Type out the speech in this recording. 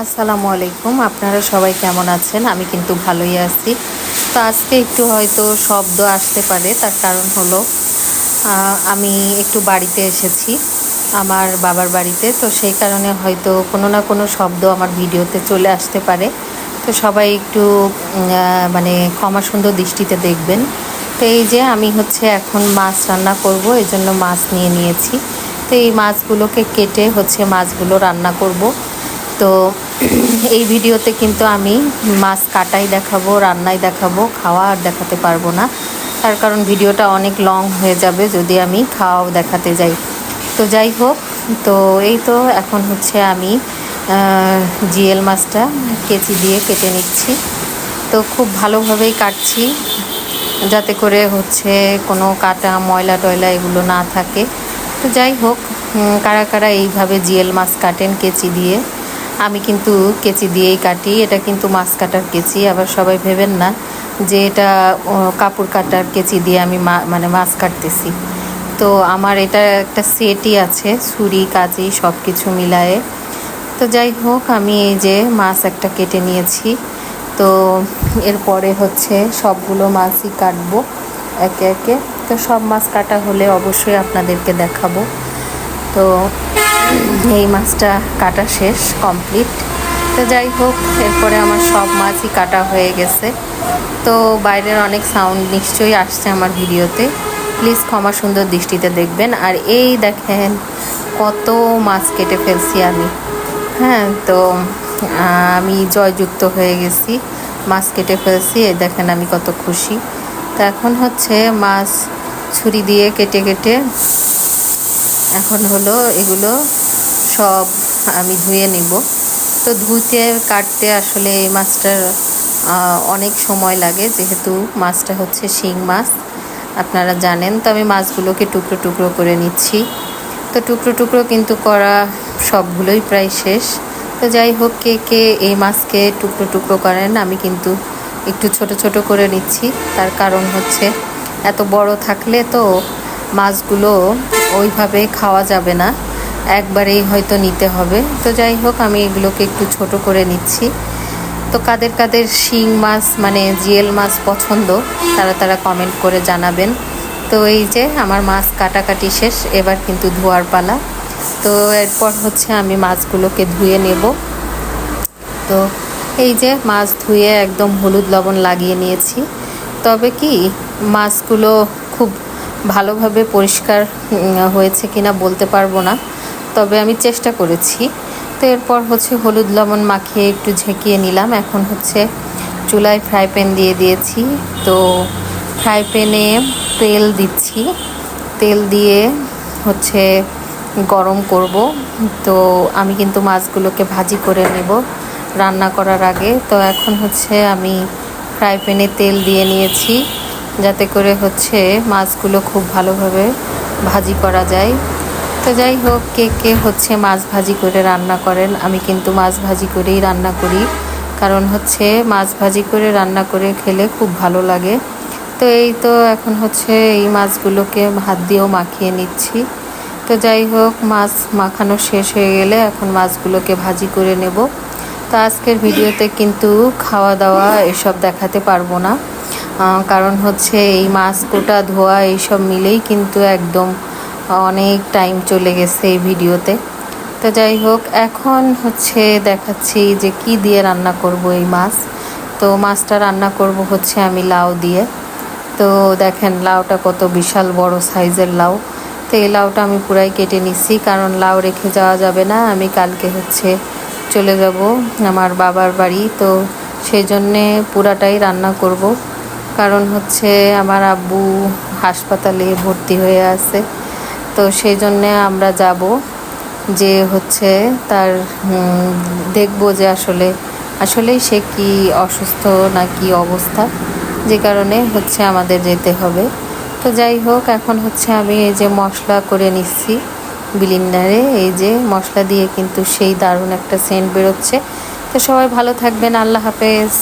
আসসালামু আলাইকুম। আপনারা সবাই কেমন আছেন? আমি কিন্তু ভালোই আছি। তো আজকে একটু হয়তো শব্দ আসতে পারে, তার কারণ হলো আমি একটু বাড়িতে এসেছি, আমার বাবার বাড়িতে। তো সেই কারণে হয়তো কোনো না কোনো শব্দ আমার ভিডিওতে চলে আসতে পারে। তো সবাই একটু মানে ক্ষমা সুন্দর দৃষ্টিতে দেখবেন। তো এই যে আমি হচ্ছে এখন মাছ রান্না করব, এই জন্য মাছ নিয়ে নিয়েছি। তো এই মাছগুলোকে কেটে হচ্ছে মাছগুলো রান্না করব। তো এই ভিডিওতে কিন্তু আমি মাছ কাটাই দেখাবো, রান্নাই দেখাবো, খাওয়া আর দেখাতে পারবো না। তার কারণ ভিডিওটা অনেক লং হয়ে যাবে যদি আমি খাওয়াও দেখাতে যাই। তো যাই হোক, তো এই তো এখন হচ্ছে আমি জিএল মাছটা কেচি দিয়ে কেটে নিচ্ছি। তো খুব ভালোভাবেই কাটছি, যাতে করে হচ্ছে কোনো কাটা ময়লা টয়লা এগুলো না থাকে। তো যাই হোক, কারা কারা এইভাবে জিএল মাছ কাটেন কেচি দিয়ে? আমি কিন্তু কেচি দিয়েই কাটি। এটা কিন্তু মাছ কাটার কেচি, আবার সবাই ভেবেন না যে এটা কাপড় কাটার কেচি দিয়ে আমি মানে মাছ কাটতেছি। তো আমার এটা একটা সেটই আছে, ছুরি কাঁচি সব কিছু মিলায়ে। তো যাই হোক, আমি এই যে মাছ একটা কেটে নিয়েছি। তো এরপরে হচ্ছে সবগুলো মাছই কাটবো একে একে। তো সব মাছ কাটা হলে অবশ্যই আপনাদেরকে দেখাবো। তো এই মাছটা কাটা শেষ, কমপ্লিট। তো যাই হোক, এরপরে আমার সব মাছই কাটা হয়ে গেছে। তো বাইরের অনেক সাউন্ড নিশ্চয়ই আসছে আমার ভিডিওতে, প্লিজ ক্ষমা সুন্দর দৃষ্টিতে দেখবেন। আর এই দেখেন কত মাছ কেটে ফেলছি আমি। হ্যাঁ, তো আমি জয়যুক্ত হয়ে গেছি, মাছ কেটে ফেলছি। এই দেখেন আমি কত খুশি। তো এখন হচ্ছে মাছ ছুরি দিয়ে কেটে কেটে এখন হলো এগুলো সব আমি ধুয়ে নিব। তো ধুতে কাটতে আসলে এই মাছটার অনেক সময় লাগে, যেহেতু মাছটা হচ্ছে শিং মাছ, আপনারা জানেন। তো আমি মাছগুলোকে টুকরো টুকরো করে নিচ্ছি। তো টুকরো টুকরো কিন্তু করা সবগুলোই প্রায় শেষ। তো যাই হোক, কে কে এই মাছকে টুকরো টুকরো করেন, আমি কিন্তু একটু ছোট ছোট করে নিচ্ছি। তার কারণ হচ্ছে এত বড় থাকলে তো মাছগুলো ওইভাবে খাওয়া যাবে না, একবারেই হয়তো নিতে হবে। তো যাই হোক, আমি এগুলোকে একটু ছোট করে নিচ্ছি। তো কাদের কাদের শিং মাছ মানে জিএল মাছ পছন্দ, তারা তারা কমেন্ট করে জানাবেন। তো এই যে আমার মাছ কাটাকাটি শেষ, এবার কিন্তু ধোয়ার পালা। তো এরপর হচ্ছে আমি মাছগুলোকে ধুয়ে নেব। তো এই যে মাছ ধুয়ে একদম হলুদ লবণ লাগিয়ে নিয়েছি। তবে কি মাছগুলো খুব ভালোভাবে পরিষ্কার হয়েছে কিনা বলতে পারবো না, তবে আমি চেষ্টা করেছি। তো এরপর হচ্ছে হলুদ লবণ মাখিয়ে একটু ঝেঁকিয়ে নিলাম। এখন হচ্ছে চুলায় ফ্রাই প্যান দিয়ে দিয়েছি। তো ফ্রাই প্যানে তেল দিচ্ছি, তেল দিয়ে হচ্ছে গরম করব। তো আমি কিন্তু মাছগুলোকে ভাজি করে নেব রান্না করার আগে। তো এখন হচ্ছে আমি ফ্রাই প্যানে তেল দিয়ে নিয়েছি, যাতে করে হচ্ছে মাছগুলো খুব ভালোভাবে ভাজি করা যায়। তো যাই হোক, কে কে হচ্ছে মাছ ভাজি করে রান্না করেন? আমি কিন্তু মাছ ভাজি করেই রান্না করি, কারণ হচ্ছে মাছ ভাজি করে রান্না করে খেলে খুব ভালো লাগে। তো এই তো এখন হচ্ছে এই মাছগুলোকে হাত দিয়েও মাখিয়ে নিচ্ছি। তো যাই হোক, মাছ মাখানো শেষ হয়ে গেলে এখন মাছগুলোকে ভাজি করে নেব। তো আজকের ভিডিওতে কিন্তু খাওয়া দাওয়া এসব দেখাতে পারবো না, কারণ হচ্ছে এই মাছ কোটা ধোয়া এইসব মিলেই কিন্তু একদম অনেক টাইম চলে গেছে এই ভিডিওতে। তো যাই হোক, এখন হচ্ছে দেখাচ্ছি যে কি দিয়ে রান্না করব এই মাছ। তো মাছটা রান্না করব হচ্ছে আমি লাউ দিয়ে। তো দেখেন লাউটা কত বিশাল বড় সাইজের লাউ। তো এই লাউটা আমি পুরাই কেটে নিচ্ছি, কারণ লাউ রেখে যাওয়া যাবে না। আমি কালকে হচ্ছে চলে যাব আমার বাবার বাড়ি, তো সেই জন্যে পুরাটাই রান্না করব। কারণ হচ্ছে আমার আব্বু হাসপাতালে ভর্তি হয়ে আছে। তো সেই জন্যে আমরা যাব, যে হচ্ছে তার দেখব যে আসলেই সে কি অসুস্থ না কি অবস্থা, যে কারণে হচ্ছে আমাদের যেতে হবে। তো যাই হোক, এখন হচ্ছে আমি এই যে মশলা করে নিচ্ছি ব্লেন্ডারে। এই যে মশলা দিয়ে কিন্তু সেই দারুণ একটা সেন্ট বেরোচ্ছে। তো সবাই ভালো থাকবেন, আল্লাহ হাফেজ।